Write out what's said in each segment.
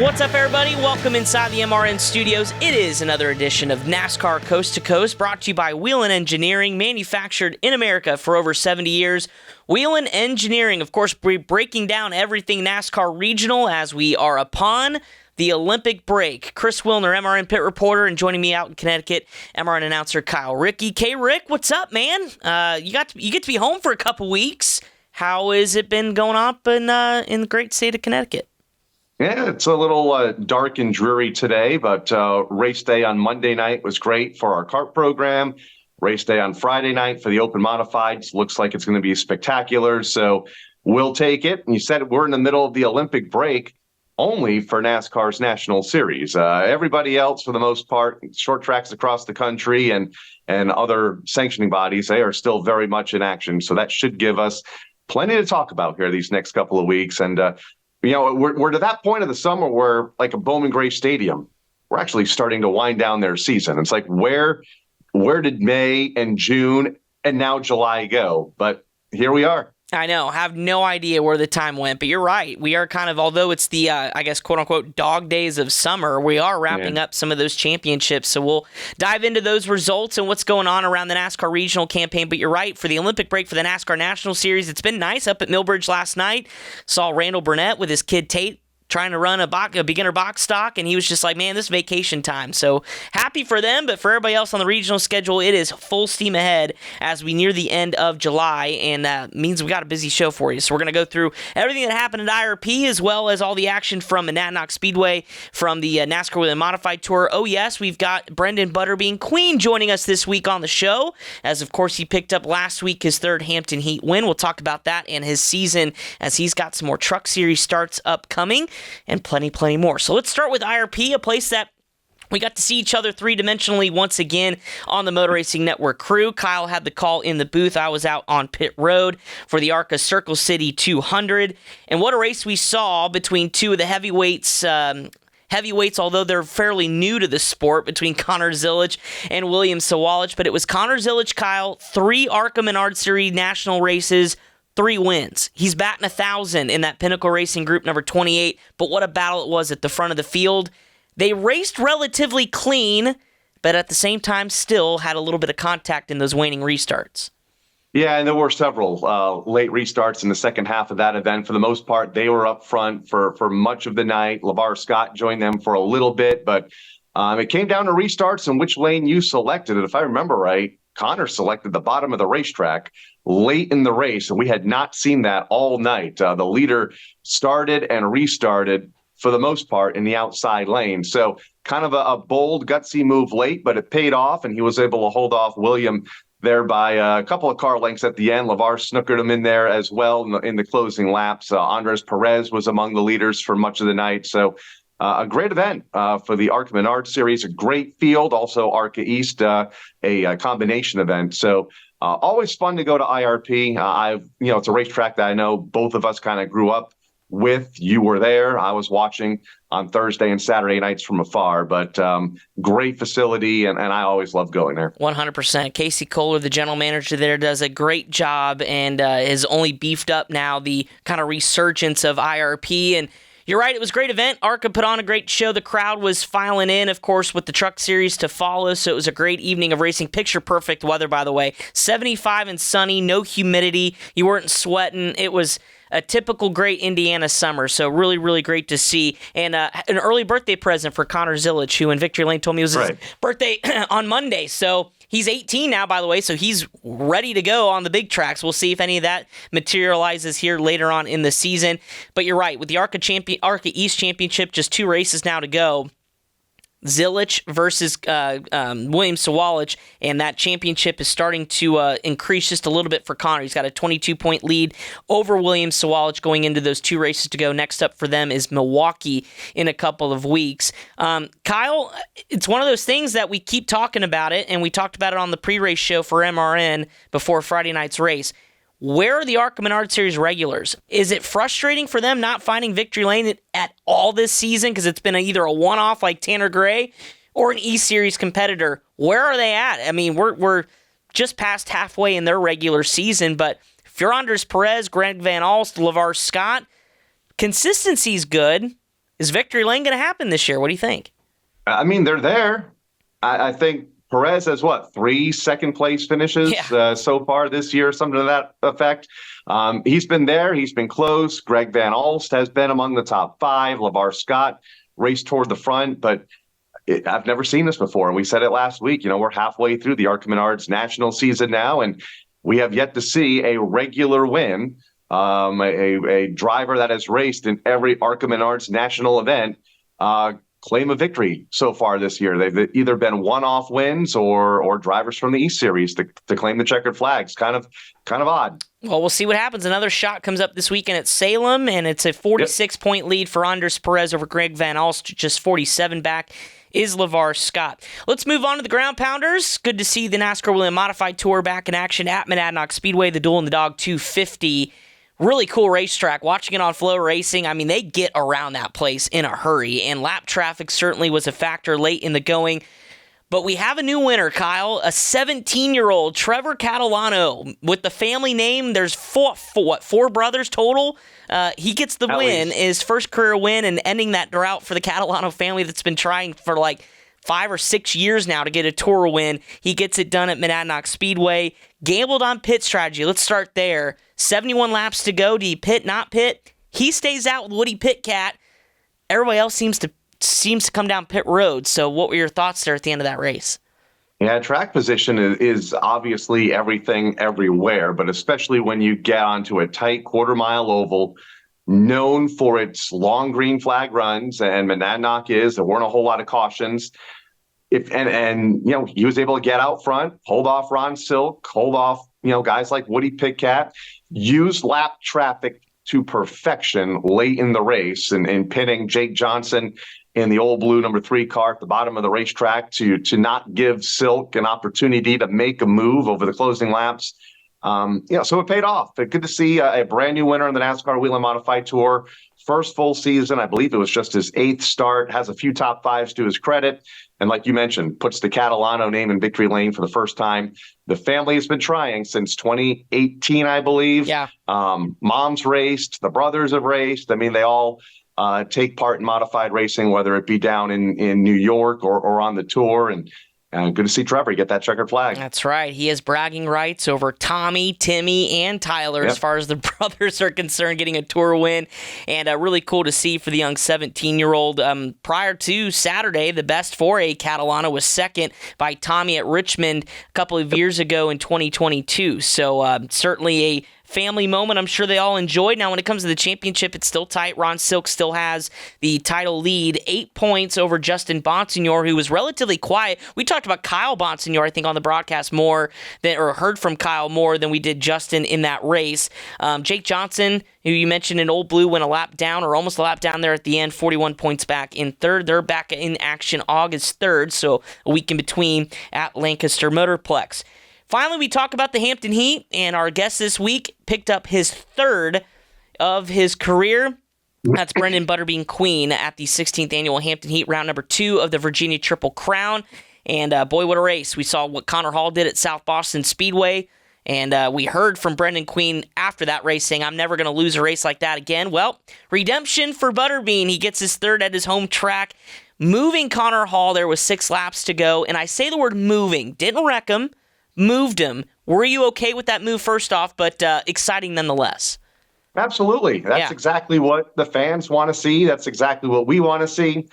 What's up, everybody? Welcome inside the MRN studios. It is another edition of NASCAR Coast to Coast, brought to you by Whelen Engineering, manufactured in America for over 70 years. Whelen Engineering, of course, breaking down everything NASCAR regional as we are upon the Olympic break. Chris Wilner, MRN pit reporter, and joining me out in Connecticut, MRN announcer Kyle Rickey. Rick, what's up, man? You get to be home for a couple weeks. How has it been going up in the great state of Connecticut? Yeah, it's a little dark and dreary today, but race day on Monday night was great for our kart program. Race day on Friday night for the Open Modifieds looks like it's going to be spectacular, so we'll take it. And you said we're in the middle of the Olympic break only for NASCAR's National Series. Everybody else, for the most part, short tracks across the country and other sanctioning bodies, they are still very much in action. So that should give us plenty to talk about here these next couple of weeks. And we're to that point of the summer where, like a Bowman Gray Stadium, we're actually starting to wind down their season. It's like, where did May and June and now July go? But here we are. I know. Have no idea where the time went, but you're right. We are kind of, although it's the, quote-unquote, dog days of summer, we are wrapping up some of those championships. So we'll dive into those results and what's going on around the NASCAR regional campaign. But you're right, for the Olympic break for the NASCAR National Series, it's been nice up at Millbridge last night. Saw Randall Burnett with his kid Tate trying to run a beginner box stock, and he was just like, man, this is vacation time. So happy for them, but for everybody else on the regional schedule, it is full steam ahead as we near the end of July, and that means we got a busy show for you. So we're going to go through everything that happened at IRP, as well as all the action from Monadnock Speedway, from the NASCAR Whelen Modified Tour. Oh yes, we've got Brenden Queen joining us this week on the show, as of course he picked up last week his third Hampton Heat win. We'll talk about that and his season, as he's got some more Truck Series starts upcoming, and plenty more. So let's start with IRP, a place that we got to see each other three-dimensionally once again on the Motor Racing Network crew. Kyle had the call in the booth. I was out on pit road for the ARCA Circle City 200. And what a race we saw between two of the heavyweights, although they're fairly new to the sport, between Connor Zilisch and William Sawalich. But it was Connor Zilisch, Kyle, 3 ARCA Menard Series national races, 3 wins. He's batting 1,000 in that Pinnacle Racing Group number 28, but what a battle it was at the front of the field. They raced relatively clean, but at the same time still had a little bit of contact in those waning restarts. Yeah, and there were several late restarts in the second half of that event. For the most part, they were up front for much of the night. LeVar Scott joined them for a little bit, but it came down to restarts and which lane you selected. And if I remember right, Connor selected the bottom of the racetrack late in the race, and we had not seen that all night. The leader started and restarted, for the most part, in the outside lane. So kind of a bold, gutsy move late, but it paid off, and he was able to hold off William there by a couple of car lengths at the end. LeVar snookered him in there as well in the closing laps. Andres Perez was among the leaders for much of the night. So a great event for the ARCA Menard Series, a great field, also ARCA East, a combination event. So always fun to go to IRP. It's a racetrack that I know both of us kind of grew up with. You were there. I was watching on Thursday and Saturday nights from afar, but great facility, and I always love going there. 100%. Casey Kohler, the general manager there, does a great job and has only beefed up now the kind of resurgence of IRP. And you're right, it was a great event. ARCA put on a great show. The crowd was filing in, of course, with the Truck Series to follow, so it was a great evening of racing. Picture-perfect weather, by the way. 75 and sunny, no humidity. You weren't sweating. It was a typical great Indiana summer, so really great to see. And an early birthday present for Connor Zilisch, who in Victory Lane told me it was his birthday on Monday, so he's 18 now, by the way, so he's ready to go on the big tracks. We'll see if any of that materializes here later on in the season. But you're right, with the ARCA East Championship, just 2 races now to go. Zilisch versus William Sawalich, and that championship is starting to increase just a little bit for Connor. He's got a 22-point lead over William Sawalich going into those 2 races to go. Next up for them is Milwaukee in a couple of weeks. Kyle, it's one of those things that we keep talking about it, and we talked about it on the pre-race show for MRN before Friday night's race. Where are the ARCA Menard Series regulars? Is it frustrating for them not finding Victory Lane at all this season because it's been either a one-off like Tanner Gray or an E-Series competitor? Where are they at? I mean, we're just past halfway in their regular season, but if you're Andres Perez, Greg Van Alst, LeVar Scott, consistency's good. Is victory lane going to happen this year? What do you think? I mean, they're there. I think Perez has 3 second-place finishes so far this year, something to that effect. He's been there. He's been close. Greg Van Alst has been among the top 5. LeVar Scott raced toward the front, but I've never seen this before. We said it last week. We're halfway through the ARCA Menards national season now, and we have yet to see a regular win, a driver that has raced in every ARCA Menards national event claim a victory so far this year. They've either been one-off wins or drivers from the East Series to claim the checkered flags. Kind of odd. Well, we'll see what happens. Another shot comes up this weekend at Salem, and it's a 46-point lead for Andres Perez over Greg Van Alst. Just 47 back is LeVar Scott. Let's move on to the Ground Pounders. Good to see the NASCAR Whelen Modified Tour back in action at Monadnock Speedway, the Duel in the Dog 250. Really cool racetrack. Watching it on Flow Racing, I mean, they get around that place in a hurry, and lap traffic certainly was a factor late in the going. But we have a new winner, Kyle, a 17-year-old Trevor Catalano with the family name. There's four brothers total. He gets the win, his first career win, and ending that drought for the Catalano family that's been trying for 5 or 6 years now to get a tour win. He gets it done at Monadnock Speedway. Gambled on pit strategy. Let's start there. 71 laps to go. Do you pit, not pit? He stays out with Woody Pitcat. Everybody else seems to come down pit road. So what were your thoughts there at the end of that race? Yeah, track position is obviously everything everywhere, but especially when you get onto a tight quarter-mile oval, known for its long green flag runs, and Monadnock there weren't a whole lot of cautions. He was able to get out front, hold off Ron Silk, hold off guys like Woody Pitcat, use lap traffic to perfection late in the race, and pinning Jake Johnson in the old blue number 3 car at the bottom of the racetrack to not give Silk an opportunity to make a move over the closing laps. So it paid off. Good to see a brand new winner in the NASCAR Whelen Modified Tour. First full season, I believe it was just his 8th start, has a few top 5s to his credit. And like you mentioned, puts the Catalano name in victory lane for the first time. The family has been trying since 2018, I believe. Yeah. Mom's raced, the brothers have raced. I mean, they all take part in modified racing, whether it be down in New York or on the tour. And good to see Trevor get that checkered flag. That's right. He has bragging rights over Tommy, Timmy, and Tyler as far as the brothers are concerned, getting a tour win. And really cool to see for the young 17-year-old. Prior to Saturday, the best for a Catalano was second by Tommy at Richmond a couple of years ago in 2022. So certainly a family moment I'm sure they all enjoyed. Now, when it comes to the championship, it's still tight. Ron Silk still has the title lead, 8 points over Justin Bonsignor, who was relatively quiet. We talked about Kyle Bonsignor, I think, on the broadcast heard from Kyle more than we did Justin in that race. Jake Johnson, who you mentioned in Old Blue, went a lap down or almost a lap down there at the end, 41 points back in third. They're back in action August 3rd, so a week in between at Lancaster Motorplex. Finally, we talk about the Hampton Heat, and our guest this week picked up his 3rd of his career. That's Brenden Queen at the 16th annual Hampton Heat, round number 2 of the Virginia Triple Crown. And boy, what a race. We saw what Connor Hall did at South Boston Speedway, and we heard from Brenden Queen after that race saying, I'm never going to lose a race like that again. Well, redemption for Butterbean. He gets his 3rd at his home track, moving Connor Hall there with 6 laps to go. And I say the word moving, didn't wreck him. Moved him. Were you okay with that move first off, but exciting nonetheless? Absolutely. That's exactly what the fans want to see. That's exactly what we want to see.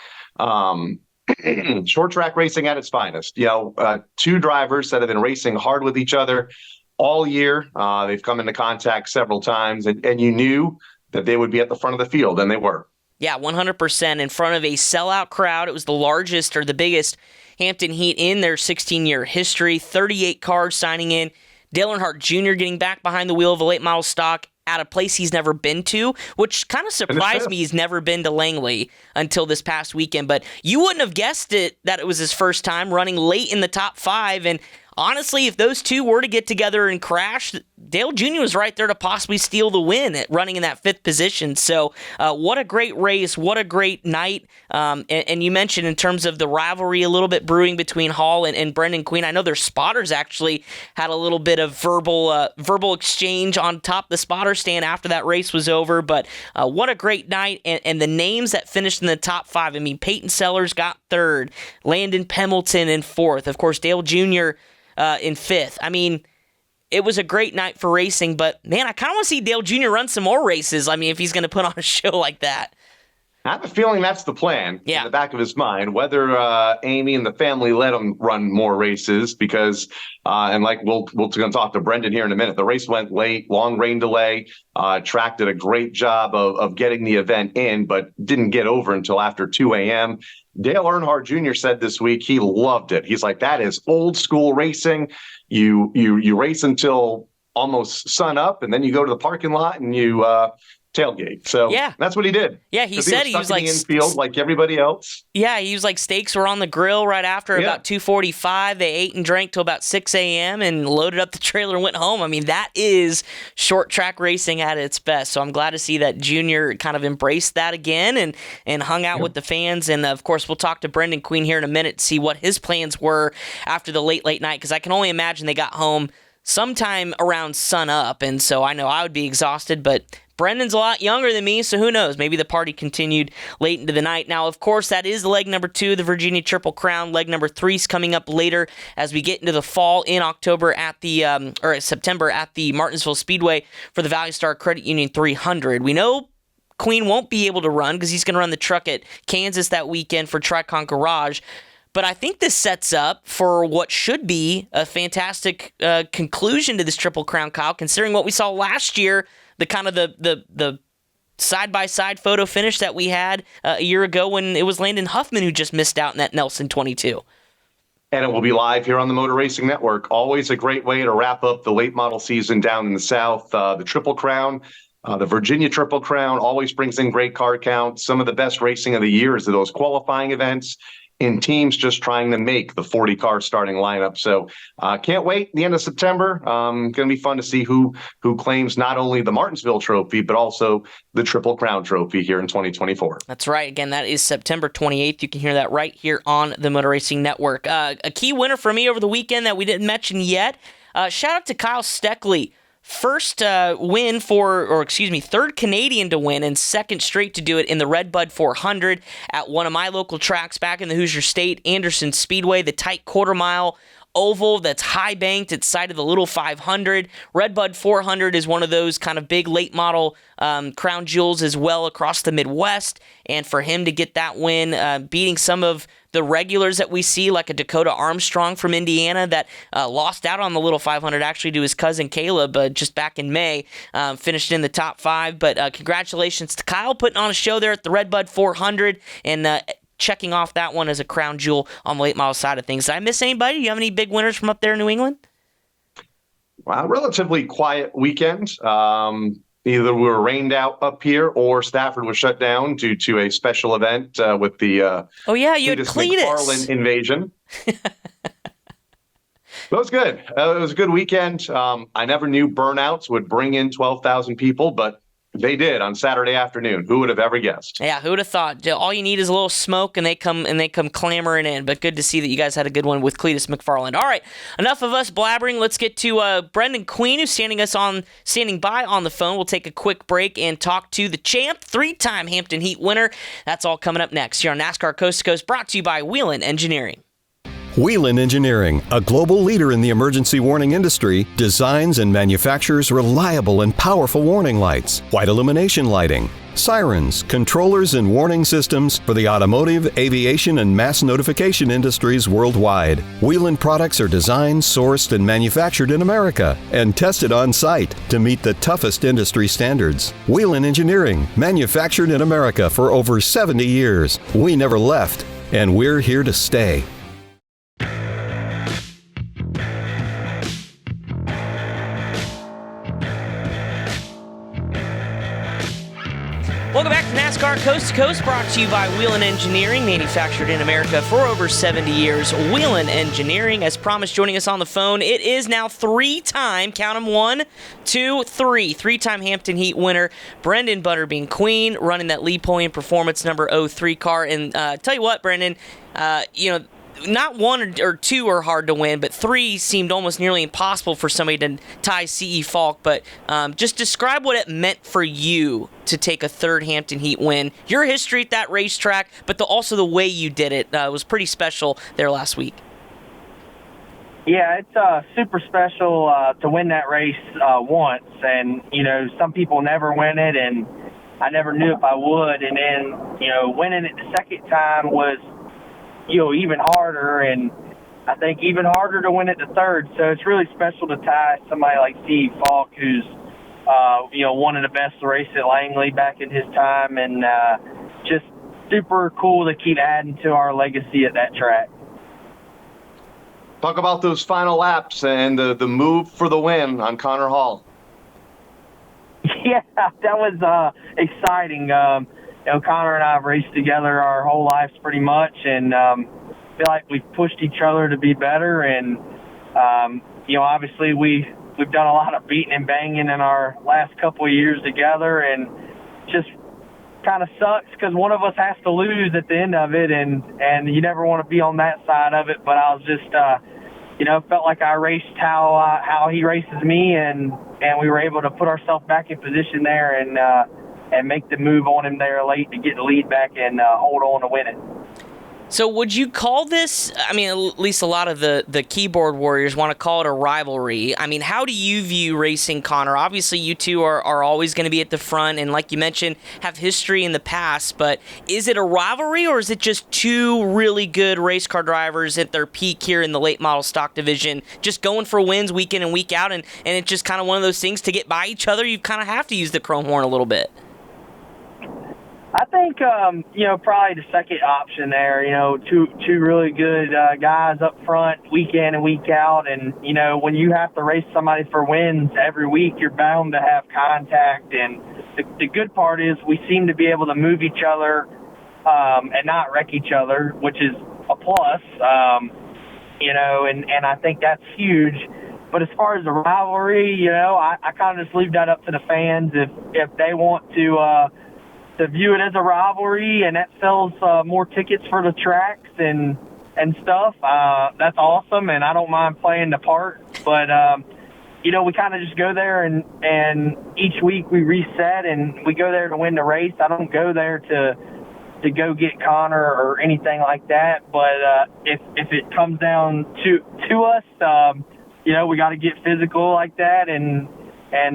Short track racing at its finest. 2 drivers that have been racing hard with each other all year. They've come into contact several times, and you knew that they would be at the front of the field, and they were. Yeah, 100% in front of a sellout crowd. It was the largest or the biggest Hampton Heat in their 16-year history. 38 cars signing in. Dale Earnhardt Jr. getting back behind the wheel of a late model stock at a place he's never been to, which kind of surprised me. He's never been to Langley until this past weekend, but you wouldn't have guessed it that it was his first time running late in the top 5, and honestly, if those two were to get together and crash, Dale Jr. was right there to possibly steal the win at running in that 5th position. So what a great race. What a great night. And you mentioned in terms of the rivalry a little bit brewing between Hall and Brenden Queen. I know their spotters actually had a little bit of verbal exchange on top of the spotter stand after that race was over. But what a great night. And the names that finished in the top 5. I mean, Peyton Sellers got 3rd. Landon Pemilton in 4th. Of course, Dale Jr. In 5th. I mean, it was a great night for racing, but man, I kind of want to see Dale Jr. run some more races. I mean, if he's going to put on a show like that. I have a feeling that's the plan in the back of his mind, whether Amy and the family let him run more races because, and like we're going to talk to Brenden here in a minute, the race went late, long rain delay, track did a great job of getting the event in, but didn't get over until after 2 a.m. Dale Earnhardt Jr. said this week he loved it. He's like, that is old school racing. You race until almost sun up, and then you go to the parking lot and you tailgate. So that's what he did. Yeah, he said he was like infield like everybody else. Yeah, he was like steaks were on the grill right after about 2:45. They ate and drank till about 6 a.m. and loaded up the trailer and went home. I mean, that is short track racing at its best. So I'm glad to see that Junior kind of embraced that again and hung out with the fans. And of course, we'll talk to Brenden Queen here in a minute to see what his plans were after the late night, because I can only imagine they got home sometime around sun up. And so I know I would be exhausted, but Brendan's a lot younger than me, so who knows? Maybe the party continued late into the night. Now, of course, that is leg number 2, the Virginia Triple Crown. Leg number 3 is coming up later as we get into the fall in October at the or September at the Martinsville Speedway for the Value Star Credit Union 300. We know Queen won't be able to run because he's going to run the truck at Kansas that weekend for Tricon Garage. But I think this sets up for what should be a fantastic conclusion to this Triple Crown, Kyle, considering what we saw last year. The kind of the side-by-side photo finish that we had a year ago when it was Landon Huffman who just missed out in that Nelson 22. And it will be live here on the Motor Racing Network. Always a great way to wrap up the late model season down in the South. The Triple Crown, the Virginia Triple Crown always brings in great car count. Some of the best racing of the year is those qualifying events in teams just trying to make the 40-car starting lineup. So can't wait. The end of September. Going to be fun to see who claims not only the Martinsville Trophy, but also the Triple Crown Trophy here in 2024. That's right. Again, that is September 28th. You can hear that right here on the Motor Racing Network. A key winner for me over the weekend that we didn't mention yet. Shout out to Kyle Steckley. First win third Canadian to win and second straight to do it in the Redbud 400 at one of my local tracks back in the Hoosier State, Anderson Speedway, the tight quarter-mile oval that's high banked at side of the little 500. Redbud 400 is one of those kind of big late model crown jewels as well across the Midwest, and for him to get that win, beating some of the regulars that we see, like a Dakota Armstrong from Indiana that lost out on the little 500 actually to his cousin Caleb just back in May, finished in the top 5. But congratulations to Kyle putting on a show there at the Redbud 400 and checking off that one as a crown jewel on the late model side of things. Did I miss anybody? Do you have any big winners from up there in New England? Well, relatively quiet weekend. Either we were rained out up here or Stafford was shut down due to a special event with the you had Cletus McFarland invasion. But it was good. It was a good weekend. I never knew burnouts would bring in 12,000 people, but they did on Saturday afternoon. Who would have ever guessed? Yeah, who would have thought? All you need is a little smoke, and they come clamoring in. But good to see that you guys had a good one with Cletus McFarland. All right, enough of us blabbering. Let's get to Brenden Queen, who's standing by on the phone. We'll take a quick break and talk to the champ, 3-time Hampton Heat winner. That's all coming up next here on NASCAR Coast to Coast, brought to you by Whelen Engineering. Whelen Engineering, a global leader in the emergency warning industry, designs and manufactures reliable and powerful warning lights, white illumination lighting, sirens, controllers, and warning systems for the automotive, aviation, and mass notification industries worldwide. Whelen products are designed, sourced, and manufactured in America and tested on site to meet the toughest industry standards. Whelen Engineering, manufactured in America for over 70 years. We never left, and we're here to stay. Welcome back to NASCAR Coast to Coast brought to you by Whelen Engineering, manufactured in America for over 70 years. Whelen Engineering, as promised, joining us on the phone. It is now three-time, count them, 1, 2, 3, three-time Hampton Heat winner, Brenden Queen, running that Lee Pulliam Performance number 03 car. And tell you what, Brenden, not one or two are hard to win, but three seemed almost nearly impossible for somebody to tie C.E. Falk. But just describe what it meant for you to take a third Hampton Heat win. Your history at that racetrack, but also the way you did it was pretty special there last week. Yeah, it's super special to win that race once. And, some people never win it, and I never knew if I would. And then, winning it the second time was even harder, and I think even harder to win it the third. So it's really special to tie somebody like Steve Falk, who's, one of the best to race at Langley back in his time, and just super cool to keep adding to our legacy at that track. Talk about those final laps and the move for the win on Connor Hall. Yeah, that was exciting. Connor and I have raced together our whole lives pretty much, and feel like we've pushed each other to be better. And obviously we've done a lot of beating and banging in our last couple of years together, and just kind of sucks because one of us has to lose at the end of it, and you never want to be on that side of it. But I was just felt like I raced how he races me, and we were able to put ourselves back in position there and make the move on him there late to get the lead back and hold on to win it. So would you call this, at least a lot of the keyboard warriors want to call it a rivalry. How do you view racing Connor? Obviously, you two are always going to be at the front, and like you mentioned, have history in the past, but is it a rivalry, or is it just two really good race car drivers at their peak here in the late model stock division, just going for wins week in and week out, and it's just kind of one of those things to get by each other, you kind of have to use the chrome horn a little bit? I think, probably the second option there, two really good guys up front week in and week out. And, when you have to race somebody for wins every week, you're bound to have contact. And the good part is we seem to be able to move each other and not wreck each other, which is a plus, and I think that's huge. But as far as the rivalry, I kind of just leave that up to the fans. If they want to view it as a rivalry, and that sells more tickets for the tracks and stuff, that's awesome, and I don't mind playing the part. But we kind of just go there, and each week we reset, and we go there to win the race. I don't go there to go get Connor or anything like that. But if it comes down to us, we got to get physical like that, and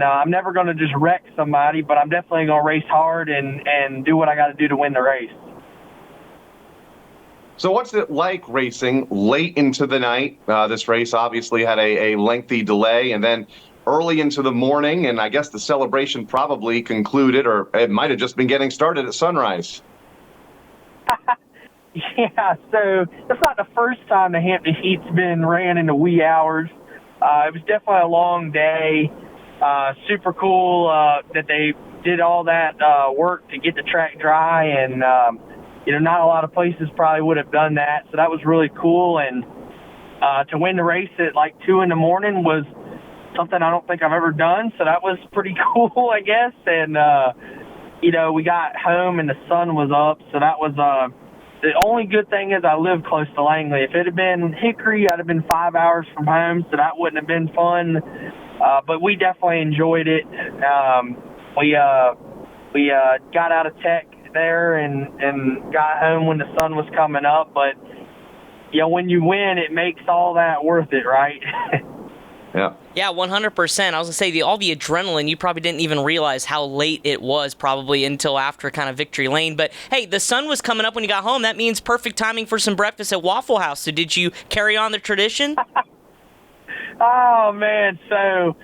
I'm never going to just wreck somebody, but I'm definitely going to race hard and do what I got to do to win the race. So what's it like racing late into the night? This race obviously had a lengthy delay, and then early into the morning, and I guess the celebration probably concluded, or it might have just been getting started at sunrise. Yeah, so that's not the first time the Hampton Heat's been ran in the wee hours. It was definitely a long day. Super cool that they did all that work to get the track dry, and not a lot of places probably would have done that, so that was really cool. And to win the race at like 2 a.m. was something I don't think I've ever done, so that was pretty cool, I guess. And we got home and the sun was up, so that was the only good thing is I live close to Langley. If it had been Hickory, I'd have been 5 hours from home, so that wouldn't have been fun. But we definitely enjoyed it. We got out of tech there and got home when the sun was coming up. But, when you win, it makes all that worth it, right? Yeah. Yeah, 100%. I was going to say, all the adrenaline, you probably didn't even realize how late it was probably until after kind of victory lane. But, hey, the sun was coming up when you got home. That means perfect timing for some breakfast at Waffle House. So did you carry on the tradition? Oh, man. So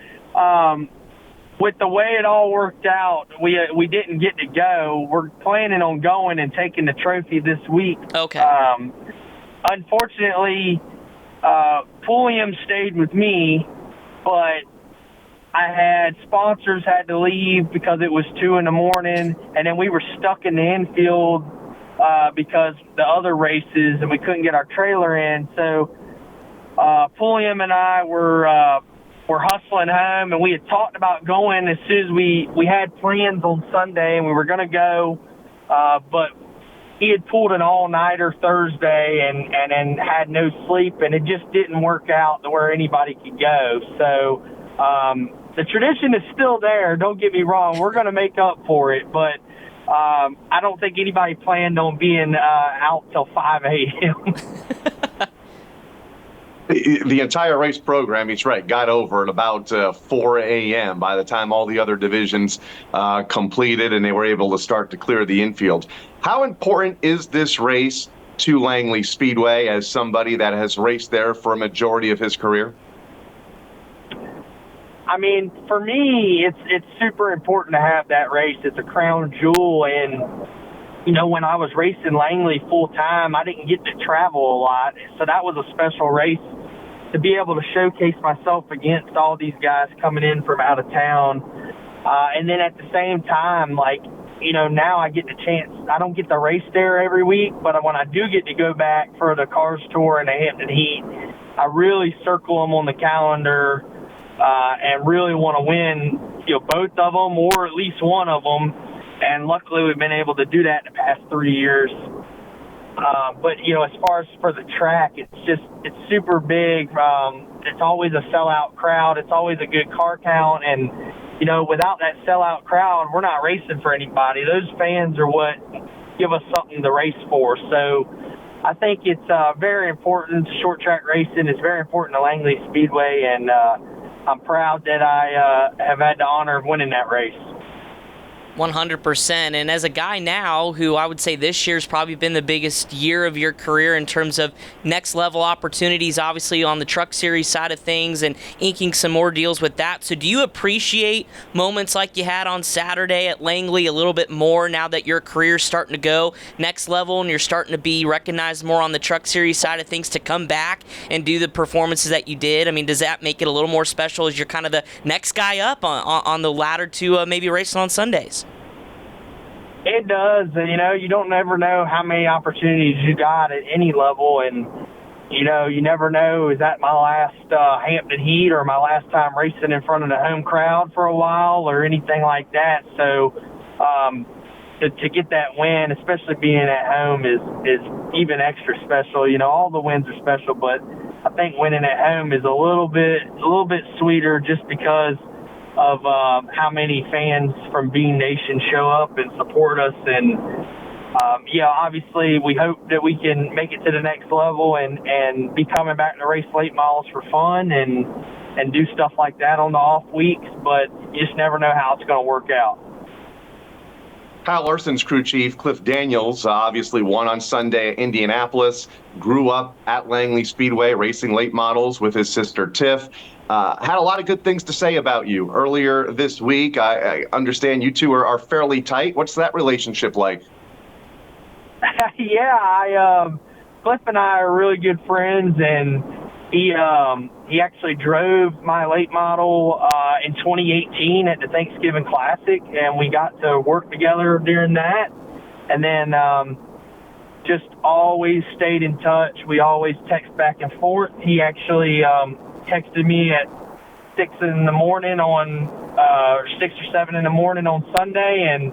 with the way it all worked out, we didn't get to go. We're planning on going and taking the trophy this week. Okay. Unfortunately, Pulliam stayed with me, but I had sponsors had to leave because it was 2 a.m, and then we were stuck in the infield because the other races, and we couldn't get our trailer in. So Pulliam and I were hustling home, and we had talked about going as soon as we had plans on Sunday, and we were going to go, but he had pulled an all-nighter Thursday and then had no sleep, and it just didn't work out to where anybody could go. So the tradition is still there. Don't get me wrong. We're going to make up for it, but I don't think anybody planned on being out till 5 a.m. The entire race program, he's right, got over at about 4 a.m. by the time all the other divisions completed and they were able to start to clear the infield. How important is this race to Langley Speedway as somebody that has raced there for a majority of his career? I mean, for me, it's super important to have that race. It's a crown jewel, and you know, when I was racing Langley full time, I didn't get to travel a lot, so that was a special race to be able to showcase myself against all these guys coming in from out of town. And then at the same time, like, you know, now I get the chance. I don't get to race there every week, but when I do get to go back for the Cars Tour and the Hampton Heat, I really circle them on the calendar and really want to win, you know, both of them or at least one of them. And luckily we've been able to do that in the past 3 years. But, you know, as far as for the track, it's super big. It's always a sellout crowd. It's always a good car count. And, you know, without that sellout crowd, we're not racing for anybody. Those fans are what give us something to race for. So I think it's very important. Short track racing is very important to Langley Speedway. And I'm proud that I have had the honor of winning that race. 100%. And as a guy now who I would say this year's probably been the biggest year of your career in terms of next level opportunities, obviously on the Truck Series side of things and inking some more deals with that. So do you appreciate moments like you had on Saturday at Langley a little bit more now that your career's starting to go next level and you're starting to be recognized more on the Truck Series side of things to come back and do the performances that you did? I mean, does that make it a little more special as you're kind of the next guy up on the ladder to maybe racing on Sundays? It does. You know, you don't never know how many opportunities you got at any level. And, you know, you never know, is that my last Hampton Heat or my last time racing in front of the home crowd for a while or anything like that. So to get that win, especially being at home, is even extra special. You know, all the wins are special, but I think winning at home is a little bit sweeter just because of how many fans from Bean Nation show up and support us. And, yeah, obviously we hope that we can make it to the next level and be coming back to race late models for fun and do stuff like that on the off weeks, but you just never know how it's going to work out. Kyle Larson's crew chief, Cliff Daniels, obviously won on Sunday at Indianapolis, grew up at Langley Speedway racing late models with his sister Tiff. Had a lot of good things to say about you earlier this week. I understand you two are fairly tight. What's that relationship like? Yeah, Cliff and I are really good friends, and he actually drove my late model in 2018 at the Thanksgiving Classic, and we got to work together during that. And then just always stayed in touch. We always text back and forth. He actually texted me at 6 in the morning on 6 or 7 in the morning on Sunday and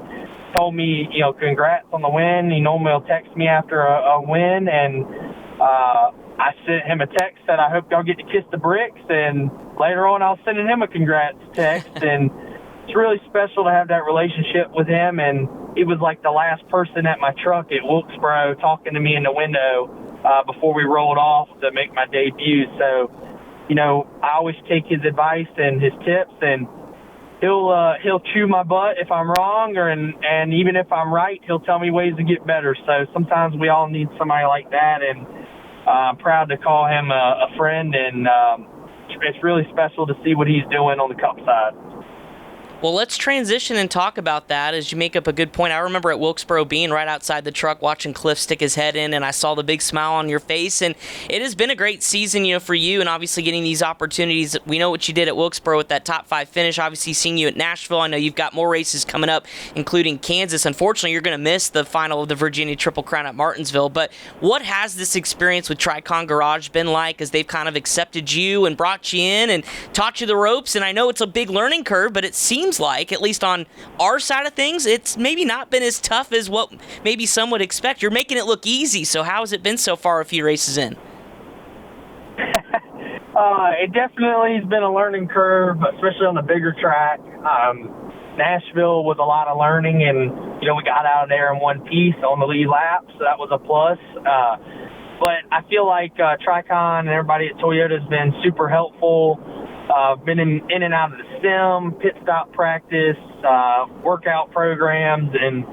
told me, you know, congrats on the win. He normally will text me after a win, and I sent him a text that I hope y'all get to kiss the bricks, and later on I was sending him a congrats text. And it's really special to have that relationship with him, and he was like the last person at my truck at Wilkesboro talking to me in the window before we rolled off to make my debut. So, you know, I always take his advice and his tips, and he'll chew my butt if I'm wrong, and even if I'm right, he'll tell me ways to get better. So sometimes we all need somebody like that, and I'm proud to call him a friend, and it's really special to see what he's doing on the Cup side. Well, let's transition and talk about that as you make up a good point. I remember at Wilkesboro being right outside the truck watching Cliff stick his head in, and I saw the big smile on your face. And it has been a great season, for you, and obviously getting these opportunities. We know what you did at Wilkesboro with that top 5 finish. Obviously, seeing you at Nashville. I know you've got more races coming up, including Kansas. Unfortunately, you're going to miss the final of the Virginia Triple Crown at Martinsville. But what has this experience with Tricon Garage been like as they've kind of accepted you and brought you in and taught you the ropes? And I know it's a big learning curve, but it seems like, at least on our side of things, it's maybe not been as tough as what maybe some would expect. You're making it look easy, so how has it been so far a few races in? It definitely has been a learning curve, especially on the bigger track. Nashville was a lot of learning, and we got out of there in one piece on the lead lap, so that was a plus. But I feel like Tricon and everybody at Toyota has been super helpful. Been in and out of the sim, pit stop practice, workout programs, and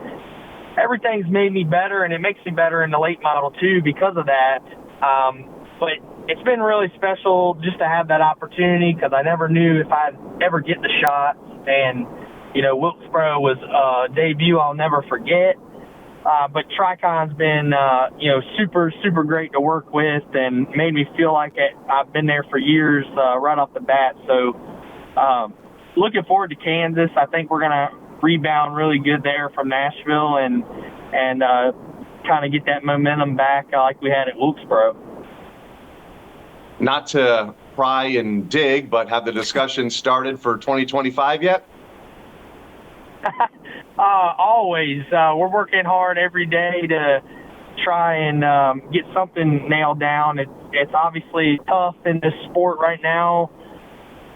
everything's made me better, and it makes me better in the late model too because of that. But it's been really special just to have that opportunity because I never knew if I'd ever get the shot. And, Wilkesboro was a debut I'll never forget. But Tricon's been, super, super great to work with and made me feel like I've been there for years right off the bat. So looking forward to Kansas. I think we're going to rebound really good there from Nashville and kind of get that momentum back like we had at Wilkesboro. Not to pry and dig, but have the discussion started for 2025 yet? Always. We're working hard every day to try and get something nailed down. It's obviously tough in this sport right now,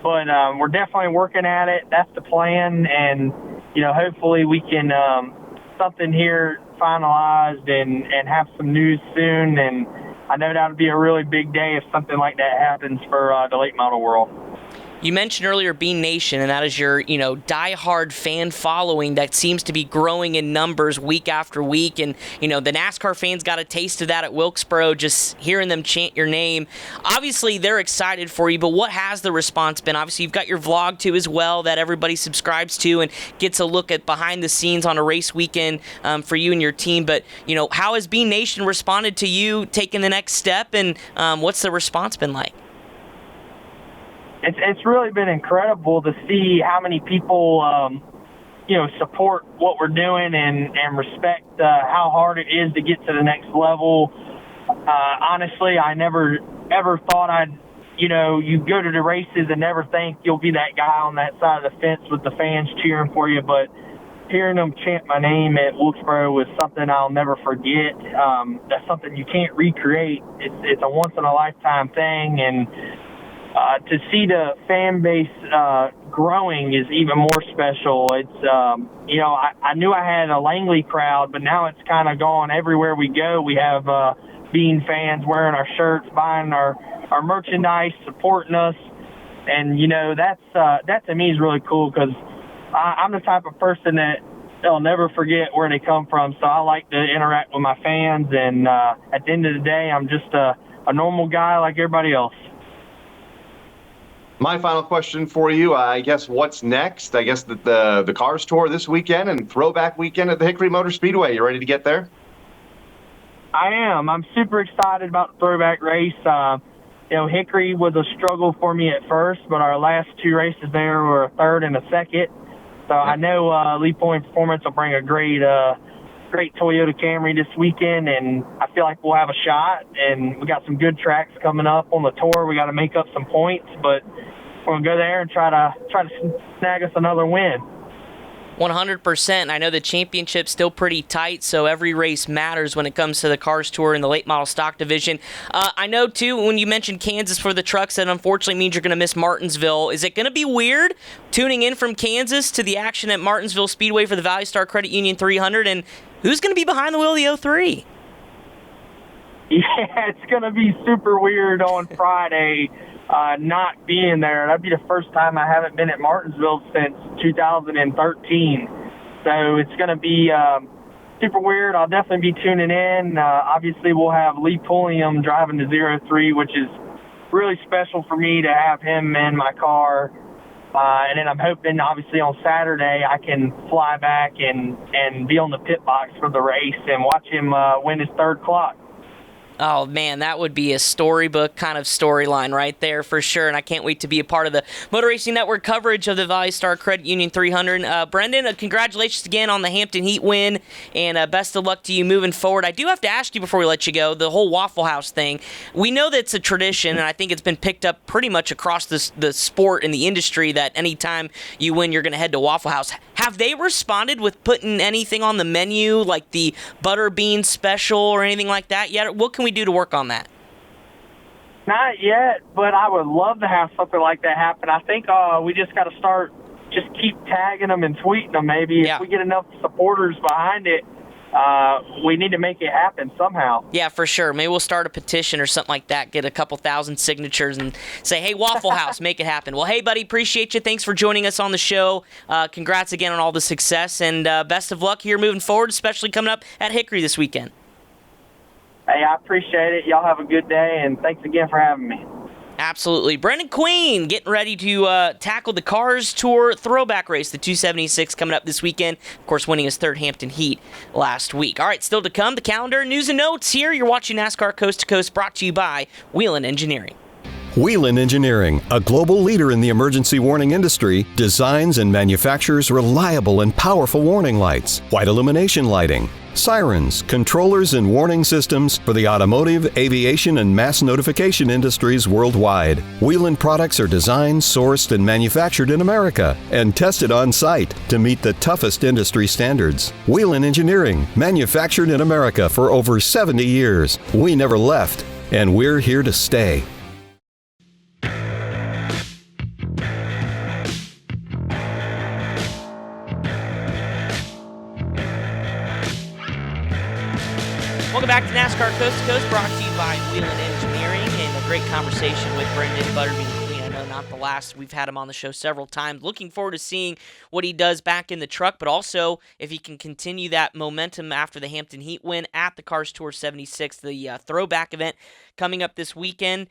but we're definitely working at it. That's the plan, and hopefully we can something here finalized and have some news soon. And I know that would be a really big day if something like that happens for the late model world. You mentioned earlier Bean Nation, and that is your, diehard fan following that seems to be growing in numbers week after week. And, the NASCAR fans got a taste of that at Wilkesboro, just hearing them chant your name. Obviously, they're excited for you, but what has the response been? Obviously, you've got your vlog, too, as well, that everybody subscribes to and gets a look at behind the scenes on a race weekend for you and your team. But, how has Bean Nation responded to you taking the next step, and what's the response been like? It's really been incredible to see how many people, support what we're doing and respect how hard it is to get to the next level. Honestly, I never ever thought you go to the races and never think you'll be that guy on that side of the fence with the fans cheering for you. But hearing them chant my name at Wilkesboro was something I'll never forget. That's something you can't recreate. It's a once-in-a-lifetime thing, and to see the fan base growing is even more special. It's, I knew I had a Langley crowd, but now it's kind of gone everywhere we go. We have Bean fans wearing our shirts, buying our merchandise, supporting us. And, that to me is really cool because I'm the type of person that they'll never forget where they come from. So I like to interact with my fans. And at the end of the day, I'm just a normal guy like everybody else. My final question for you, I guess, what's next? I guess that the Cars Tour this weekend and Throwback Weekend at the Hickory Motor Speedway. You ready to get there? I am. I'm super excited about the Throwback race. Hickory was a struggle for me at first, but our last 2 races there were a third and a second. So I know Lee Point Performance will bring a great Toyota Camry this weekend, and I feel like we'll have a shot. And we got some good tracks coming up on the tour. We got to make up some points, but we're gonna go there and try to snag us another win. 100%. I know the championship's still pretty tight, so every race matters when it comes to the Cars Tour in the late model stock division. I know, too, when you mentioned Kansas for the trucks, that unfortunately means you're going to miss Martinsville. Is it going to be weird tuning in from Kansas to the action at Martinsville Speedway for the Value Star Credit Union 300? And who's going to be behind the wheel of the 03? Yeah, it's going to be super weird on Friday. Not being there. That'd be the first time I haven't been at Martinsville since 2013. So it's going to be super weird. I'll definitely be tuning in. Obviously, we'll have Lee Pulliam driving the 03, which is really special for me to have him in my car. And then I'm hoping, obviously, on Saturday I can fly back and be on the pit box for the race and watch him win his third clock. Oh, man, that would be a storybook kind of storyline right there for sure, and I can't wait to be a part of the Motor Racing Network coverage of the Valley Star Credit Union 300. Brenden, congratulations again on the Hampton Heat win, and best of luck to you moving forward. I do have to ask you before we let you go, the whole Waffle House thing. We know that it's a tradition, and I think it's been picked up pretty much across the sport and the industry that anytime you win, you're going to head to Waffle House. Have they responded with putting anything on the menu, like the butter bean special or anything like that yet? What can we do to work on that? Not yet, but I would love to have something like that happen. I think we just got to start, just keep tagging them and tweeting them. Maybe Yeah. if we get enough supporters behind it, we need to make it happen somehow. Yeah, for sure. Maybe we'll start a petition or something like that, get a couple thousand signatures and say, hey, Waffle House, make it happen. Well, hey, buddy, appreciate you. Thanks for joining us on the show. Congrats again on all the success, and best of luck here moving forward, especially coming up at Hickory this weekend. Hey, I appreciate it. Y'all have a good day, and thanks again for having me. Absolutely. Brenden Queen getting ready to tackle the Cars Tour Throwback Race, the 276 coming up this weekend. Of course, winning his third Hampton Heat last week. All right, still to come, the calendar, news and notes here. You're watching NASCAR Coast to Coast, brought to you by Whelen Engineering. Whelen Engineering, a global leader in the emergency warning industry, designs and manufactures reliable and powerful warning lights, white illumination lighting, sirens, controllers, and warning systems for the automotive, aviation, and mass notification industries worldwide. Whelen products are designed, sourced, and manufactured in America and tested on site to meet the toughest industry standards. Whelen Engineering, manufactured in America for over 70 years. We never left, and we're here to stay. Welcome back to NASCAR Coast to Coast, brought to you by Whelen Engineering, and a great conversation with Brenden Queen. I know not the last. We've had him on the show several times. Looking forward to seeing what he does back in the truck, but also if he can continue that momentum after the Hampton Heat win at the Cars Tour 76, the throwback event coming up this weekend.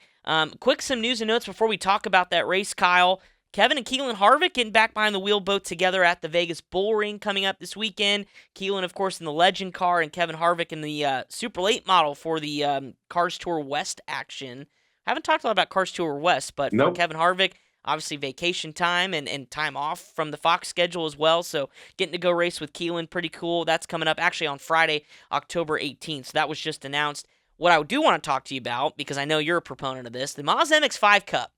Quick some news and notes before we talk about that race, Kyle. Kevin and Keelan Harvick getting back behind the wheel both together at the Vegas Bull Ring coming up this weekend. Keelan, of course, in the Legend car, and Kevin Harvick in the Super Late model for the Cars Tour West action. I haven't talked a lot about Cars Tour West, but for Kevin Harvick, obviously vacation time and time off from the Fox schedule as well, so getting to go race with Keelan, pretty cool. That's coming up actually on Friday, October 18th, so that was just announced. What I do want to talk to you about, because I know you're a proponent of this, the Mazda MX-5 Cup.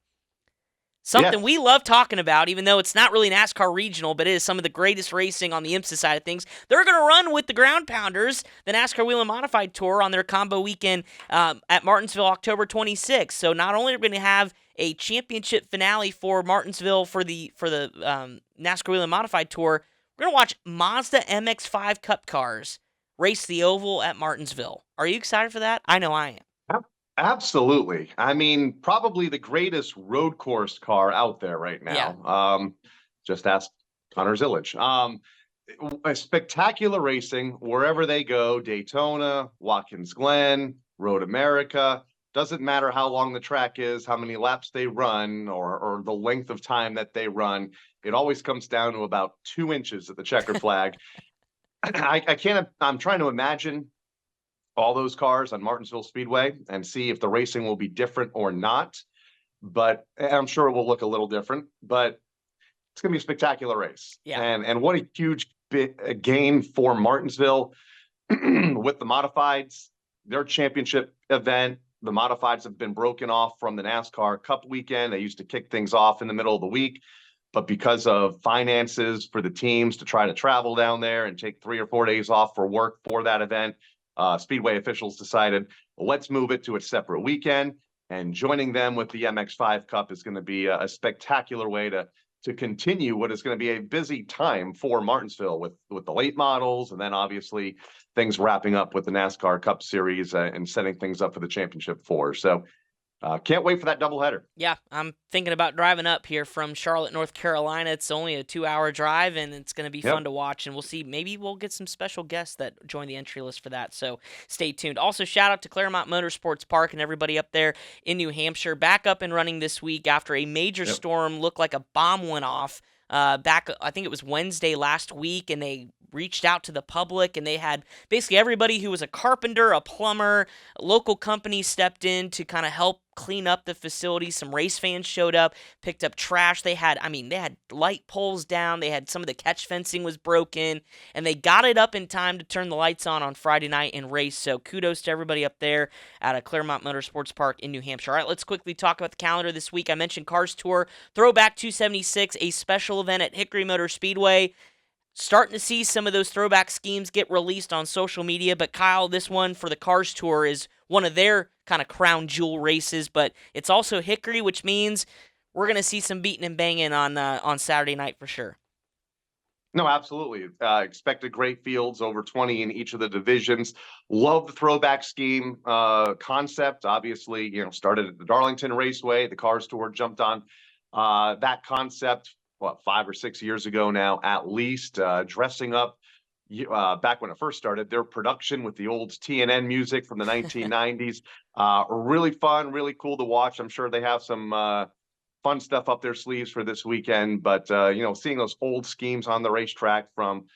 Something we love talking about, even though it's not really NASCAR regional, but it is some of the greatest racing on the IMSA side of things. They're going to run with the Ground Pounders, the NASCAR Wheel and Modified Tour, on their combo weekend at Martinsville, October 26th. So not only are we going to have a championship finale for Martinsville for the NASCAR Wheel and Modified Tour, we're going to watch Mazda MX-5 Cup cars race the oval at Martinsville. Are you excited for that? I know I am. Absolutely. I mean, probably the greatest road course car out there right now. Yeah. Just ask Connor Zillage. A spectacular racing wherever they go, Daytona, Watkins Glen, Road America. Doesn't matter how long the track is, how many laps they run, or the length of time that they run. It always comes down to about 2 inches at the checker flag. I'm trying to imagine all those cars on Martinsville Speedway and see if the racing will be different or not. But I'm sure it will look a little different, but it's going to be a spectacular race. Yeah. And what a huge gain for Martinsville with the modifieds, their championship event. The modifieds have been broken off from the NASCAR Cup weekend. They used to kick things off in the middle of the week, but because of finances for the teams to try to travel down there and take 3 or 4 days off for work for that event, Speedway officials decided, well, let's move it to a separate weekend, and joining them with the MX-5 Cup is going to be a spectacular way to continue what is going to be a busy time for Martinsville with the late models, and then obviously things wrapping up with the NASCAR Cup Series and setting things up for the Championship 4. So Can't wait for that doubleheader. Yeah, I'm thinking about driving up here from Charlotte, North Carolina. It's only a 2-hour drive, and it's going to be fun to watch. And we'll see. Maybe we'll get some special guests that join the entry list for that. So stay tuned. Also, shout out to Claremont Motorsports Park and everybody up there in New Hampshire. Back up and running this week after a major storm looked like a bomb went off. Back, I think it was Wednesday last week, and they reached out to the public, and they had basically everybody who was a carpenter, a plumber, local companies stepped in to kind of help clean up the facility. Some race fans showed up, picked up trash. They had light poles down. They had some of the catch fencing was broken, and they got it up in time to turn the lights on Friday night and race. So kudos to everybody up there at Claremont Motorsports Park in New Hampshire. All right, let's quickly talk about the calendar this week. I mentioned Cars Tour Throwback 276, a special event at Hickory Motor Speedway. Starting to see some of those throwback schemes get released on social media, but Kyle, this one for the Cars Tour is one of their kind of crown jewel races, but it's also Hickory, which means we're going to see some beating and banging on Saturday night for sure. No, absolutely. Expected great fields, over 20 in each of the divisions. Love the throwback scheme concept. Obviously, started at the Darlington Raceway. The Cars Tour jumped on that concept 5 or 6 years ago now, at least, dressing up back when it first started, their production with the old TNN music from the 1990s. Really fun, really cool to watch. I'm sure they have some fun stuff up their sleeves for this weekend, but seeing those old schemes on the racetrack from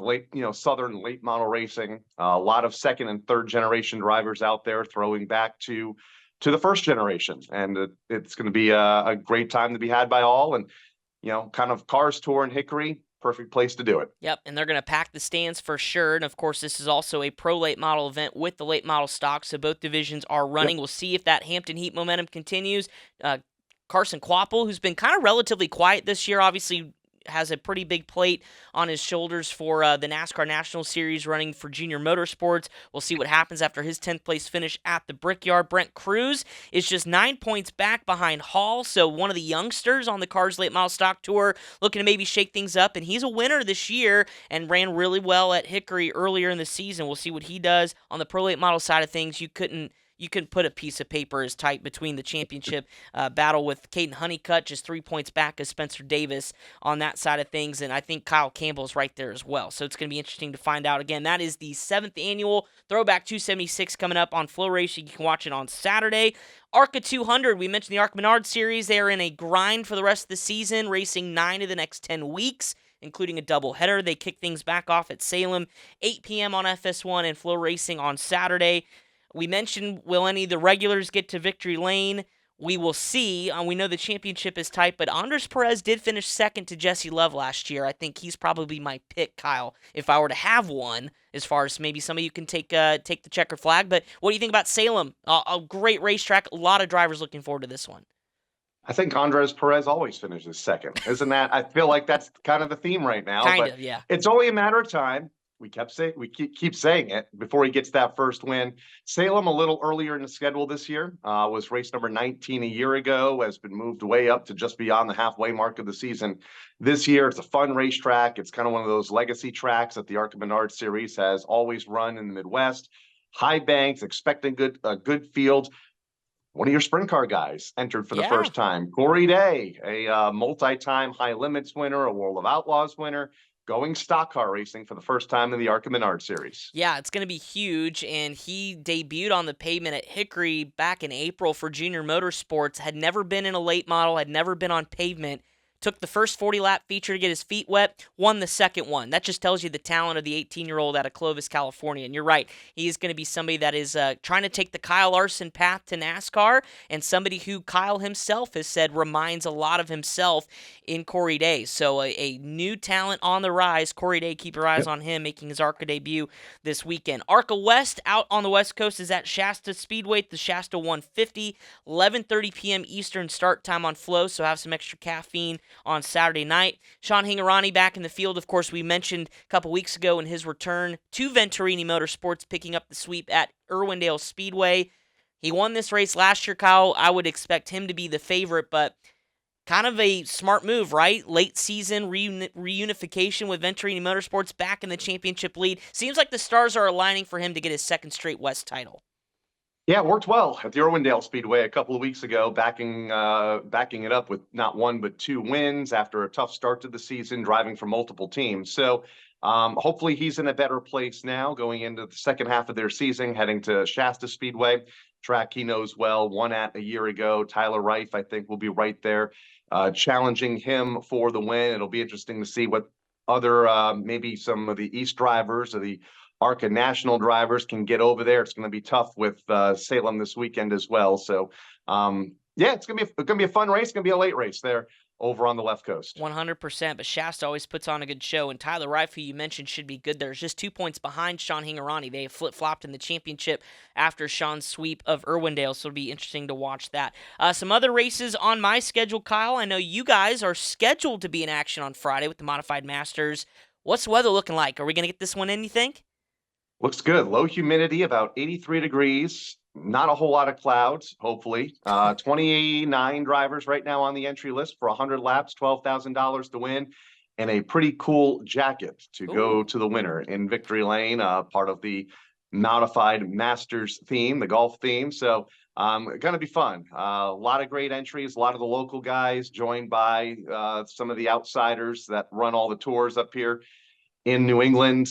late, Southern late model racing, a lot of second and third generation drivers out there throwing back to the first generation, and it's going to be a great time to be had by all. And kind of Cars Tour in Hickory, perfect place to do it. Yep, and they're going to pack the stands for sure. And, of course, this is also a pro late model event with the late model stock, so both divisions are running. We'll see if that Hampton Heat momentum continues. Carson Quapple, who's been kind of relatively quiet this year, obviously has a pretty big plate on his shoulders for the NASCAR National Series running for Junior Motorsports. We'll see what happens after his 10th place finish at the Brickyard. Brent Cruz is just 9 points back behind Hall, so one of the youngsters on the Cars Late Model Stock Tour looking to maybe shake things up, and he's a winner this year and ran really well at Hickory earlier in the season. We'll see what he does on the Pro Late Model side of things. You couldn't put a piece of paper as tight between the championship battle with Caden Honeycutt, just 3 points back as Spencer Davis on that side of things, and I think Kyle Campbell's right there as well. So it's going to be interesting to find out. Again, that is the 7th annual Throwback 276 coming up on Flow Racing. You can watch it on Saturday. ARCA 200, we mentioned the ARCA Menard Series. They are in a grind for the rest of the season, racing 9 of the next 10 weeks, including a doubleheader. They kick things back off at Salem, 8 p.m. on FS1 and Flow Racing on Saturday. We mentioned, will any of the regulars get to victory lane? We will see. We know the championship is tight, but Andres Perez did finish second to Jesse Love last year. I think he's probably my pick, Kyle, if I were to have one, as far as maybe some of you can take the checkered flag. But what do you think about Salem? A great racetrack. A lot of drivers looking forward to this one. I think Andres Perez always finishes second. Isn't that? I feel like that's kind of the theme right now. Kind of, yeah. It's only a matter of time. We keep saying it before he gets that first win. Salem, a little earlier in the schedule this year, was race number 19 a year ago, has been moved way up to just beyond the halfway mark of the season. This year, it's a fun racetrack. It's kind of one of those legacy tracks that the ARCA Menard Series has always run in the Midwest. High banks, expecting a good field. One of your sprint car guys entered for the first time. Corey Day, a multi-time high limits winner, a World of Outlaws winner, going stock car racing for the first time in the ARCA Menard Series. Yeah, it's going to be huge, and he debuted on the pavement at Hickory back in April for Junior Motorsports, had never been in a late model, had never been on pavement, took the first 40-lap feature to get his feet wet, won the second one. That just tells you the talent of the 18-year-old out of Clovis, California. And you're right, he is going to be somebody that is trying to take the Kyle Larson path to NASCAR, and somebody who Kyle himself has said reminds a lot of himself in Corey Day. So a new talent on the rise. Corey Day, keep your eyes on him, making his ARCA debut this weekend. ARCA West out on the West Coast is at Shasta Speedway, the Shasta 150, 11:30 p.m. Eastern start time on Flow, so have some extra caffeine on Saturday night. Sean Hingarani back in the field, of course, we mentioned a couple weeks ago in his return to Venturini Motorsports, picking up the sweep at Irwindale Speedway. He won this race last year, Kyle. I would expect him to be the favorite, but kind of a smart move, right? Late season reunification with Venturini Motorsports back in the championship lead. Seems like the stars are aligning for him to get his second straight West title. Yeah, it worked well at the Irwindale Speedway a couple of weeks ago, backing it up with not one but two wins after a tough start to the season, driving for multiple teams. So hopefully he's in a better place now, going into the second half of their season, heading to Shasta Speedway, track he knows well, won at a year ago. Tyler Reif, I think, will be right there, challenging him for the win. It'll be interesting to see what other maybe some of the East drivers or the ARCA national drivers can get over there. It's going to be tough with Salem this weekend as well. So, yeah, it's going to be a fun race. It's going to be a late race there over on the left coast. 100%, but Shasta always puts on a good show, and Tyler Reif, who you mentioned, should be good. There's just 2 points behind Sean Hingarani. They flip-flopped in the championship after Sean's sweep of Irwindale, so it'll be interesting to watch that. Some other races on my schedule, Kyle. I know you guys are scheduled to be in action on Friday with the Modified Masters. What's the weather looking like? Are we going to get this one in, you think? Looks good. Low humidity, about 83 degrees. Not a whole lot of clouds, hopefully. 29 drivers right now on the entry list for 100 laps, $12,000 to win, and a pretty cool jacket to go to the winner in Victory Lane, part of the Modified Masters theme, the golf theme. So going to be fun. A lot of great entries, a lot of the local guys joined by some of the outsiders that run all the tours up here in New England.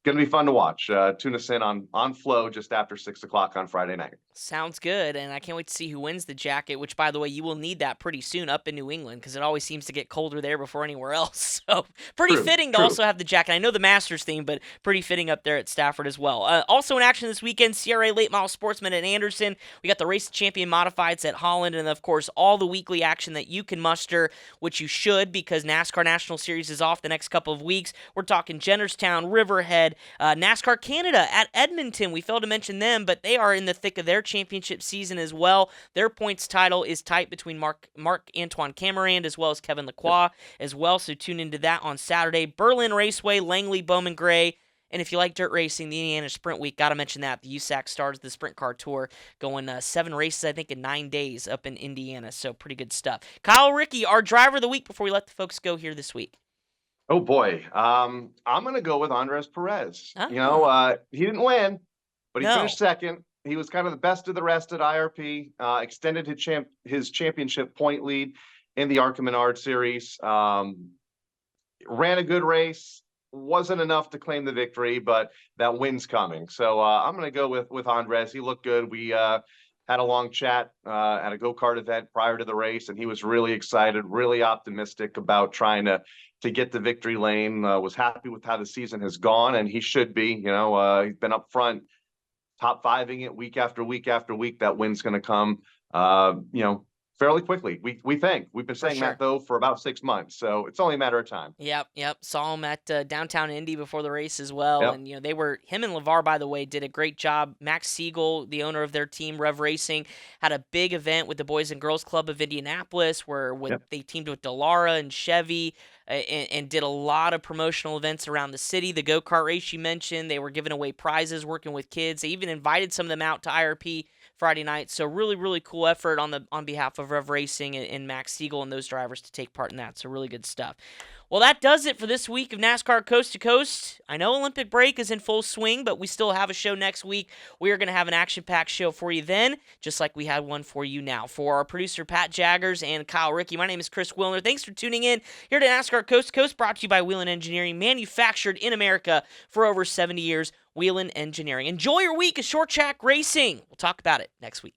Going to be fun to watch. Tune us in on Flow just after 6 o'clock on Friday night. Sounds good, and I can't wait to see who wins the jacket, which, by the way, you will need that pretty soon up in New England because it always seems to get colder there before anywhere else. So pretty fitting to also have the jacket. I know the Masters theme, but pretty fitting up there at Stafford as well. Also in action this weekend, CRA Late Model Sportsman at Anderson. We got the Race Champion Modifieds at Holland, and, of course, all the weekly action that you can muster, which you should because NASCAR National Series is off the next couple of weeks. We're talking Jennerstown, Riverhead, NASCAR Canada at Edmonton. We failed to mention them, but they are in the thick of their championship season as well. Their points title is tight between Marc-Antoine Camarand as well as Kevin Lacroix as well, so tune into that on Saturday. Berlin Raceway, Langley, Bowman Gray, and if you like dirt racing, the Indiana Sprint Week, got to mention that. The USAC stars the Sprint Car Tour, going 7 races, I think, in 9 days up in Indiana, so pretty good stuff. Kyle Rickey, our driver of the week before we let the folks go here this week. Oh boy, I'm going to go with Andres Perez. Oh. You know, he didn't win, but he finished second. He was kind of the best of the rest at IRP. Extended his championship point lead in the ARCA Menard Series. Ran a good race. Wasn't enough to claim the victory, but that win's coming. So I'm going to go with Andres. He looked good. We had a long chat at a go-kart event prior to the race, and he was really excited, really optimistic about trying to get the victory lane. Was happy with how the season has gone, and he should be. You know, he's been up front, top fiving it week after week after week. That win's going to come, you know, fairly quickly. We think. We've been saying that, though, for about 6 months, so it's only a matter of time. Yep. Saw him at downtown Indy before the race as well, and, you know, him and LeVar, by the way, did a great job. Max Siegel, the owner of their team, Rev Racing, had a big event with the Boys and Girls Club of Indianapolis where they teamed with Dallara and Chevy and did a lot of promotional events around the city. The go-kart race you mentioned, they were giving away prizes, working with kids. They even invited some of them out to IRP Friday night. So really, really cool effort on behalf of Rev Racing and Max Siegel and those drivers to take part in that. So really good stuff. Well, that does it for this week of NASCAR Coast to Coast. I know Olympic break is in full swing, but we still have a show next week. We are going to have an action-packed show for you then, just like we had one for you now. For our producer, Pat Jaggers, and Kyle Rickey, my name is Chris Wilner. Thanks for tuning in here to NASCAR Coast to Coast, brought to you by Whelen Engineering, manufactured in America for over 70 years. Whelen Engineering. Enjoy your week of short track racing. We'll talk about it next week.